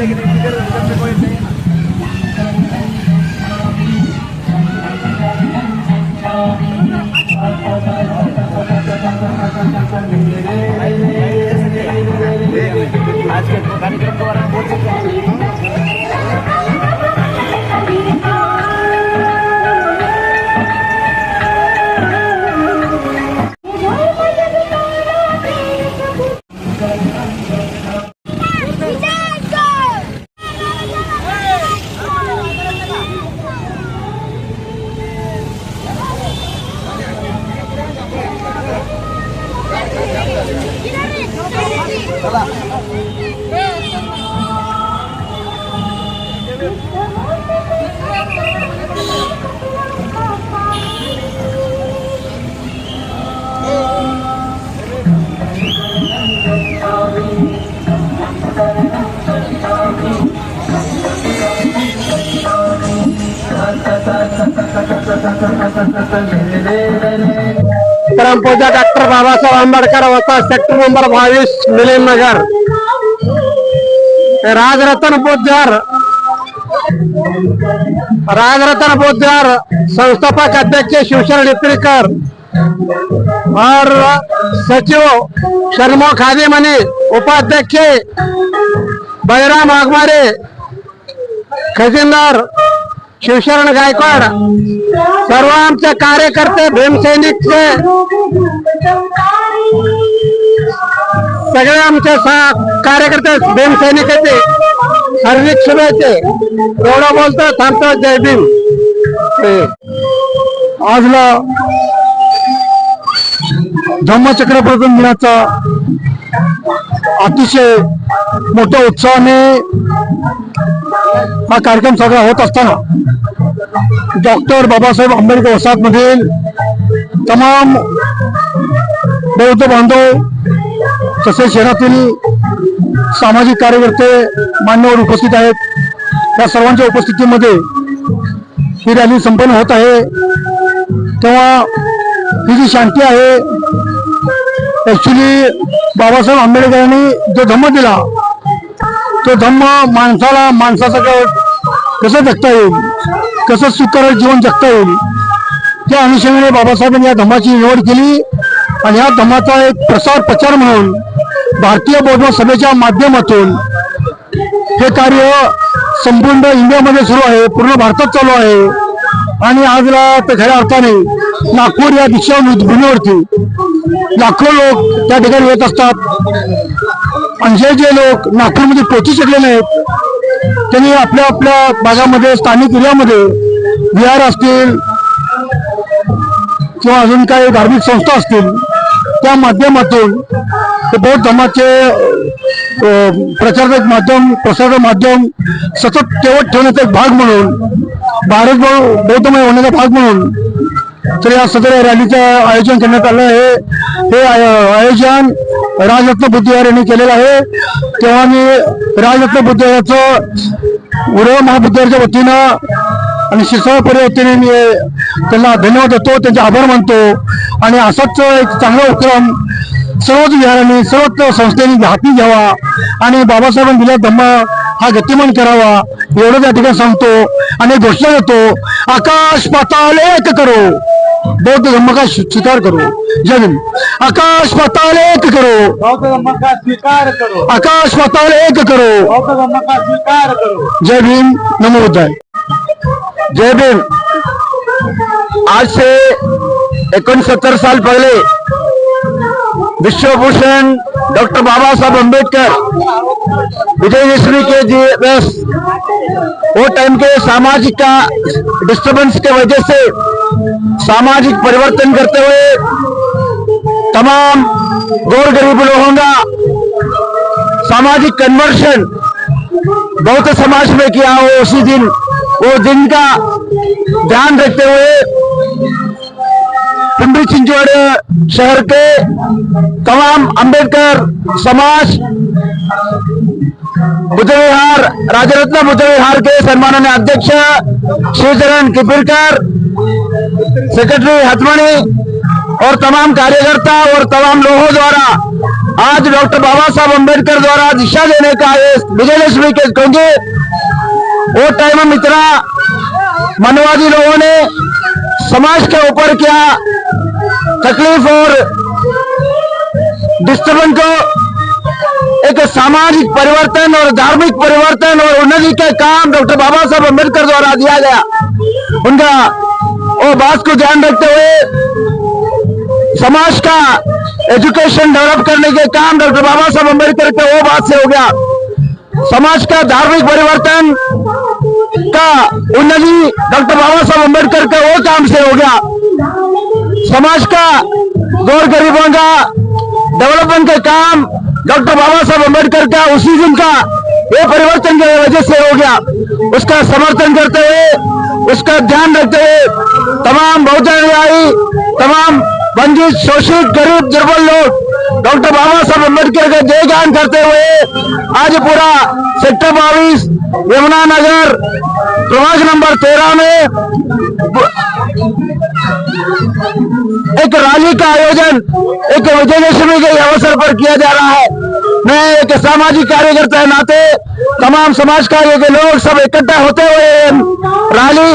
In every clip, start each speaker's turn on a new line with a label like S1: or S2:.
S1: आज के कार्यक्रम के बारे में बोल सकते हैं।
S2: परमपूज्य डॉक्टर बाबासाहेब आंबेडकर वसा सेक्टर नंबर 22 मिलिंद नगर राजरत्न बुद्धर संस्थापक अध्यक्ष शिवशरण नित्रीकर और सचिव शर्मा खादीमनी उपाध्यक्ष बलराम आगमारे खजिनदार शिवशरण गायकवाड सर्व आमचे कार्यकर्ते भीमसैनिकचे सगळे आमचे कार्यकर्ते भीमसैनिकाचे हार्दिक शुभेच्छा एवढं बोलतो थांबतो जय भीम। आजला धम्मचक्र प्रबोधन दिनाचा अतिशय मोठ्या उत्साहाने हा कार्यक्रम सगळा होत असताना डॉक्टर बाबासाहेब आंबेडकर वसाहतमधील तमाम बौद्ध बांधव तसेच शहरातील सामाजिक कार्यकर्ते मान्यवर उपस्थित आहेत। त्या सर्वांच्या उपस्थितीमध्ये ही रॅली संपन्न होत आहे। तेव्हा ही जी शांती आहे ऍक्च्युली बाबासाहेब आंबेडकरांनी जो धम्म दिला तो धम्म माणसाला माणसाचं कसं जगता येईल, कसं सुखकर जीवन जगता येईल त्या अनुषंगाने बाबासाहेबांनी या धम्माची निवड केली आणि या धम्माचा एक प्रचार म्हणून भारतीय बौद्ध सभेच्या माध्यमातून हे कार्य संपूर्ण इंडियामध्ये सुरू आहे, पूर्ण भारतात चालू आहे। आणि आजला तर खऱ्या अर्थाने नागपूर या दीक्षा भूमीवरती लाखो लोक त्या ठिकाणी येत असतात आणि जे लोक नागपूरमध्ये पोहोचू शकले नाहीत त्यांनी आपल्या आपल्या भागामध्ये स्थानिक एरियामध्ये विहार असतील किंवा अजून काही धार्मिक संस्था असतील त्या माध्यमातून बौद्ध धर्माचे प्रचाराचं माध्यम प्रसाराचं माध्यम सतत तेवत ठेवण्याचा एक भाग म्हणून भारत बौद्धमय होण्याचा भाग म्हणून तर या सदर रॅलीचं आयोजन करण्यात आलं आहे। हे आयोजन राजरत्न बुद्धविहार यांनी केलेलं आहे। तेव्हा मी राजरत्न बुद्धविहाराचं उरव महाविद्यालयाच्या वतीनं आणि शिरसाळ वतीने मी त्यांना धन्यवाद देतो, त्यांचे आभार मानतो आणि असाच एक चांगला उपक्रम सर्वच विहारांनी सर्वच संस्थेने हाती घ्यावा आणि बाबासाहेबांनी दिला धम्म हा गतिमान करावा एवढं त्या ठिकाणी सांगतो आणि घोषणा देतो आकाश पाताल एक करो बौद्ध धम्म का स्वीकार करो। जय भीम। आकाश पाताल एक करो
S1: बौद्ध धम्म का स्वीकार करो।
S2: आकाश पाताल एक करो
S1: बौद्ध धम्म का स्वीकार करो।
S2: जय भीम। नमो बुद्धाय।
S3: जय भीम। आज से 69 साल पहले विश्वभूषण डॉक्टर बाबा साहब अम्बेडकर विजयदशमी के दिवस वो टाइम के सामाजिक का डिस्टर्बेंस के वजह से सामाजिक परिवर्तन करते हुए तमाम गौर गरीब लोगों का सामाजिक कन्वर्शन बौद्ध समाज में किया हो उसी दिन वो दिन का ध्यान रखते हुए पिंपरी चिंचवड़ शहर के तमाम अंबेडकर समाज बुद्ध विहार राजरत्न बुद्ध विहार के सम्माननीय अध्यक्ष शिवचरण किपिरकर, सेक्रेटरी हथमणी और तमाम कार्यकर्ता और तमाम लोगों द्वारा आज डॉक्टर बाबा साहब अम्बेडकर द्वारा दिशा देने का ये विजयदशमी के, क्योंकि वो टाइम में इतना मनवादी लोगों ने समाज के ऊपर क्या तकलीफ और डिस्टर्बेंस को एक सामाजिक परिवर्तन और धार्मिक परिवर्तन और उन्नति का काम डॉक्टर बाबा साहब अम्बेडकर द्वारा दिया गया। उनका वो बात को ध्यान रखते हुए समाज का एजुकेशन डेवलप करने के काम डॉक्टर बाबा साहब अम्बेडकर के वो बात से हो गया। समाज का धार्मिक परिवर्तन का उन्नति डॉक्टर बाबा साहब अम्बेडकर के वो काम से हो गया। समाज का गौर गरीबों का डेवलपमेंट का काम डॉक्टर बाबा साहब अम्बेडकर का उसी दिन का ये परिवर्तन की वजह से हो गया। उसका समर्थन करते हुए, उसका ध्यान रखते हुए तमाम बहुजन अनुयायी, तमाम वंचित, शोषित, गरीब, दुर्बल लोग डॉक्टर बाबा साहब अम्बेडकर का जयगान करते हुए आज पूरा सेक्टर 22 यमुना नगर प्रभाग नंबर 13 में एक रैली का आयोजन एक विजयदशमी के अवसर पर किया जा रहा है। मैं एक सामाजिक कार्यकर्ता के नाते तमाम समाज कार्य के लोग सब इकट्ठा होते हुए रैली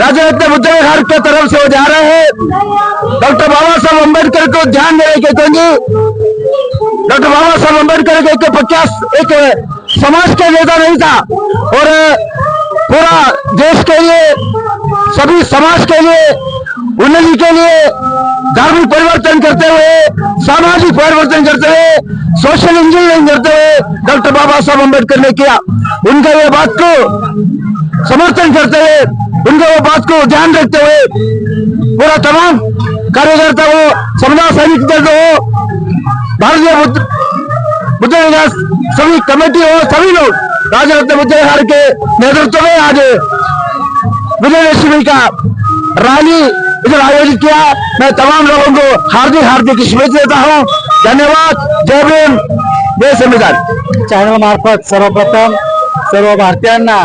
S3: राजा रत्न बुद्ध विहार की तरफ से वो जा रहे हैं। डॉक्टर बाबा साहब अम्बेडकर को ध्यान देने के, क्योंकि डॉक्टर बाबा साहब अम्बेडकर एक पचास एक समाज का नेता नहीं था और पूरा देश के लिए, सभी समाज के लिए, उन्नति के लिए धार्मिक परिवर्तन करते हुए, सामाजिक परिवर्तन करते हुए, सोशल इंजीनियरिंग करते हुए डॉक्टर बाबा साहब अम्बेडकर ने किया। उनका ये बात को समर्थन करते हुए, उनके वो बात को ध्यान रखते हुए पूरा तमाम कार्यकर्ता हो, समझा सैनिक दल हो, भारतीय बुद्ध विकास सभी कमेटी हो, सभी लोग राजा रत्न बुद्ध विहार के नेतृत्व में आज विजयदशमी का रैली इधर आयोजित किया। मैं तमाम लोगों को हार्दिक हार्दिक शुभेच्छा देता हूँ। धन्यवाद। जय भीम, जय संविधान।
S2: चॅनल मार्फत सर्वप्रथम सर्व भारतीयांना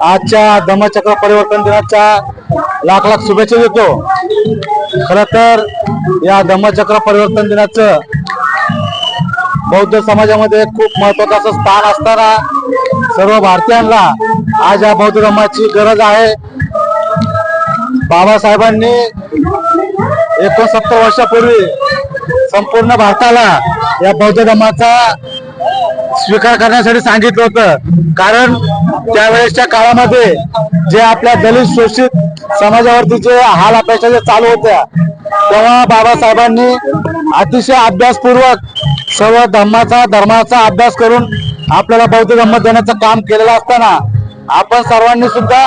S2: आजच्या धम्मचक्र परिवर्तन दिनाच्या लाख लाख शुभेच्छा देतो। खरं तर या धम्मचक्र परिवर्तन दिनाचं बौद्ध समाजामध्ये खूप महत्त्वाचं असं स्थान असताना सर्व भारतीयांना आज या बौद्ध धर्माची गरज आहे। बाबासाहेबांनी 69 वर्षापूर्वी संपूर्ण भारताला या बौद्ध धर्माचा स्वीकार करण्यासाठी सांगितलं होतं, कारण त्यावेळेसच्या काळामध्ये जे आपल्या दलित शोषित समाजावरती जे हाल अपेक्षा जे चालू होत्या, तेव्हा बाबासाहेबांनी अतिशय अभ्यासपूर्वक सर्व धर्माचा अभ्यास करून आपल्याला बौद्ध धर्म देण्याचं काम केलेलं असताना आपण सर्वांनी सुद्धा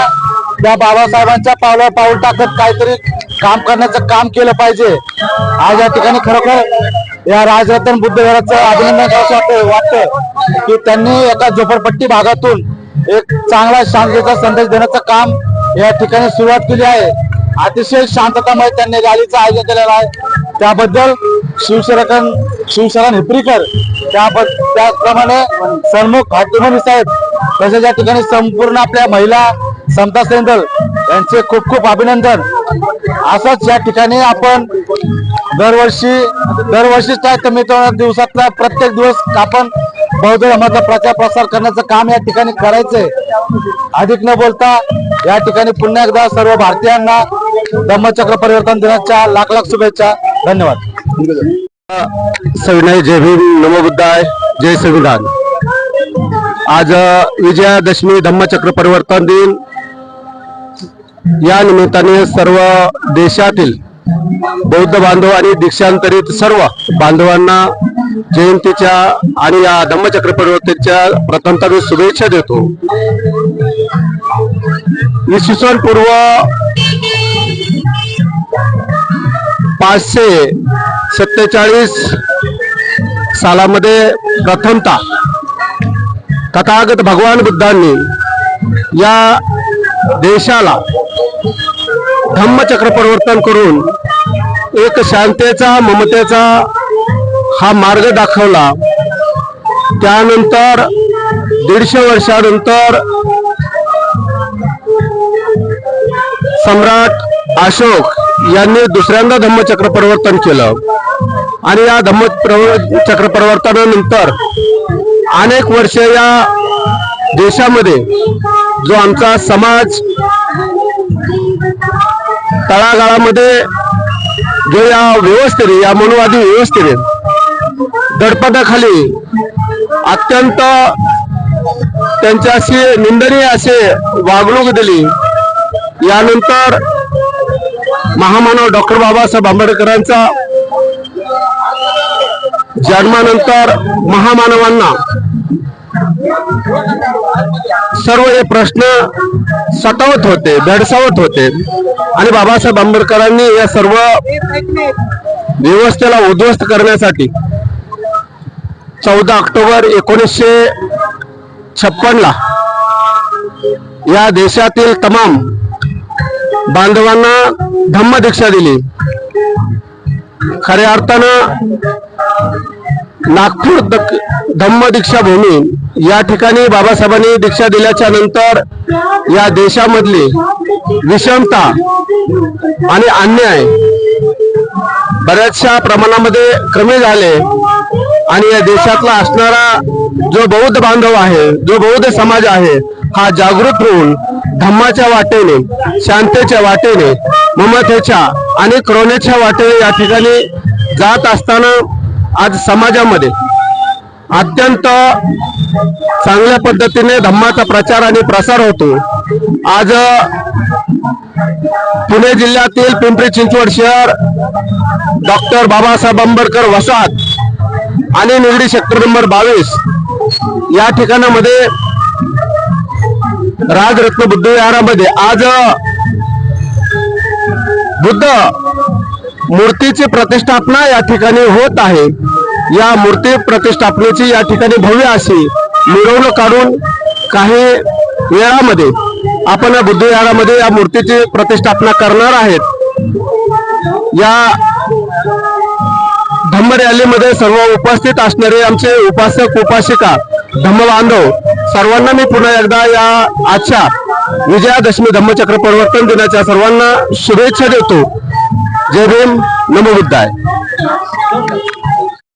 S2: त्या बाबासाहेबांच्या पावलावर पाऊल टाकत काहीतरी काम करण्याचं काम केलं पाहिजे। आज या ठिकाणी खरोखर या राजरत्न बुद्ध विहाराचं अभिनंदन करावं वाटतं की त्यांनी एका झोपडपट्टी भागातून एक चांगला शांततेचा संदेश देण्याचं काम या ठिकाणी सुरुवात केली आहे। अतिशय शांततामय त्यांनी रॅलीचं आयोजन केलेलं आहे, त्याबद्दल शिवशरण हिपरीकर, त्याचप्रमाणे सन्मुख हाटीमणी साहेब, तसेच या ठिकाणी संपूर्ण आपल्या महिला समता सेंदल यांचे खूप खूप अभिनंदन। असंच या ठिकाणी आपण दरवर्षी काय कमी दिवसातला प्रत्येक दिवस आपण बौद्ध धर्माचा प्रचार प्रसार करण्याचं काम या ठिकाणी करायचंय। अधिक न बोलता या ठिकाणी पुन्हा एकदा सर्व भारतीयांना धम्मचक्र परिवर्तन दिनाच्या लाख लाख शुभेच्छा। धन्यवाद।
S3: सविनय जय भीम, नमो बुद्धाय, जय संविधान। आज विजयादशमी धम्मचक्र परिवर्तन दिन या निमित्ताने सर्व देशातील बौद्ध बांधव आणि दीक्षांतरित सर्व बांधवांना जयंतीच्या आणि या धम्मचक्र परिवर्तनाच्या प्रथमतः मी शुभेच्छा देतो। इसवी सन पूर्व 547 सालामध्ये प्रथमतः तथागत भगवान बुद्धांनी या देशाला धम्मचक्र परिवर्तन करून एक शांतीचा, ममतेचा हा मार्ग दाखवला। त्यानंतर 150 वर्षानंतर सम्राट अशोक यांनी दुसऱ्यांदा धम्मचक्र परिवर्तन केलं। आणि या धम्मचक्र परिवर्तनानंतर अनेक वर्ष या देशामध्ये जो आमचा समाज तळागाळामध्ये जो या व्यवस्थेने, या मनुवादी व्यवस्थेने दडपणाखाली अत्यंत त्यांच्याशी निंदनीय असे वागणूक दिली, यानंतर महामानव डॉक्टर बाबासाहेब आंबेडकरांचा जन्मानंतर महामानवांना सर्व हे प्रश्न सतावत होते, भेडसावत होते आणि बाबासाहेब आंबेडकरांनी या सर्व व्यवस्थेला उद्ध्वस्त करण्यासाठी 14 ऑक्टोबर 1956 ला या देशातील तमाम बांधवांना धम्मदीक्षा दिली. खऱ्या अर्थानं नागपूर धम्मदीक्षा भूमी या ठिकाणी बाबासाहेबांनी दीक्षा दिल्याच्या नंतर या देशामधली विषमता आणि अन्याय बऱ्याचशा प्रमाणामध्ये कमी झाले आणि या देशातला असणारा जो बौद्ध बांधव आहे, जो बौद्ध समाज आहे, हा जागृत होऊन धम्माच्या वाटेने, शांतीच्या वाटेने, ममतेच्या आणि करुणेच्या वाटेने या ठिकाणी जात असताना आज समाजामध्ये अत्यंत चांगल्या पद्धतीने धम्माचा प्रचार आणि प्रसार होतो. आज पुणे जिल्ह्यातील पिंपरी चिंचवड शहर, डॉक्टर बाबासाहेब आंबेडकर वसाहत आणि निगडी सेक्टर नंबर 22 या ठिकाणामध्ये राजरत्न बुद्ध विहारामध्ये आज बुद्ध मूर्तीची प्रतिष्ठापना या ठिकाणी होत आहे. या मूर्ती प्रतिष्ठापनेची या ठिकाणी भव्य अशी मिरवणूक काढून काही वेळामध्ये आपण बुद्ध विहारामध्ये या मूर्तीची प्रतिष्ठापना करणार आहेत. या धम्म रॅलीमध्ये सर्व उपस्थित असणारे आमचे उपासक उपासिका धम्म बांधव सर्वांना मी पुन्हा एकदा या आजच्या विजयादशमी धम्मचक्र परिवर्तन दिनाच्या सर्वांना शुभेच्छा देतो. जय भीम, नमो बुद्धाय.